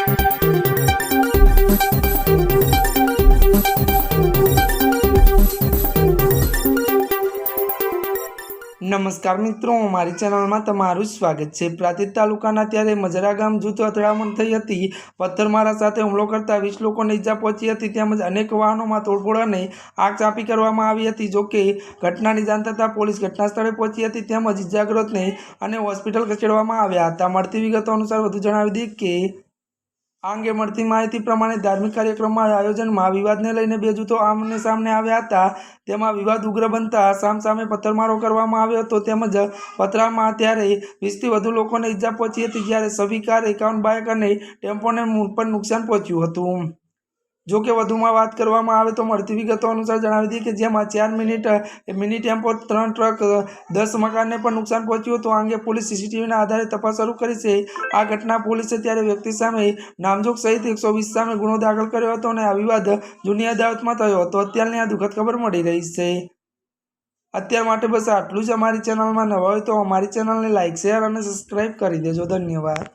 नमस्कार मित्रों, अमारी चेनल में तमारुं स्वागत है। प्रांતિજ तालुकाना त्यारे मजरा गाम जूथ અથડામણ થઈ હતી। પથ્થરમારા સાથે હુમલો કરતા 20 લોકોને ઈજા પહોંચી હતી, તેમજ અનેક વાહનોમાં તોડફોડ અને આગ ચાંપી કરવામાં આવી હતી। જોકે ઘટનાની જાણ થતાં પોલીસ ઘટના સ્થળે પહોંચી હતી, તેમજ ઈજાગ્રસ્તને અને હોસ્પિટલ ખસેડવામાં આવ્યા હતા। મળતી વિગતો અનુસાર વધુ જણાવી દઈએ કે આ અંગે મળતી માહિતી પ્રમાણે ધાર્મિક કાર્યક્રમમાં આયોજનમાં વિવાદને લઈને બે જૂથો આમને સામને આવ્યા હતા। તેમાં વિવાદ ઉગ્ર બનતા સામસામે પથ્થરમારો કરવામાં આવ્યો હતો, તેમજ પથરામાં ત્યારે 20થી વધુ લોકોને ઈજા પહોંચી હતી, જ્યારે 26 કાર, 51 બાઇક અને ટેમ્પોને પણ નુકસાન પહોંચ્યું હતું। જો કે વધુમાં વાત કરવામાં આવે તો મળતી વિગતો અનુસાર જણાવી દઈએ કે જેમાં 4 મિની ટેમ્પો, 3 ટ્રક, 10 મકાનને પણ નુકસાન પહોંચ્યું હતું। આ અંગે પોલીસ સીસીટીવીના આધારે તપાસ શરૂ કરી છે। આ ઘટના પોલીસે ત્યારે વ્યક્તિ સામે નામજોગ સહિત 120 સામે ગુનો દાખલ કર્યો હતો અને આ વિવાદ જૂની અદાવતમાં થયો હતો। અત્યારની આ દુઃખદ ખબર મળી રહી છે। અત્યાર માટે બસ આટલું જ। અમારી ચેનલમાં નવા હોય તો અમારી ચેનલને લાઇક, શેર અને સબસ્ક્રાઈબ કરી દેજો। ધન્યવાદ।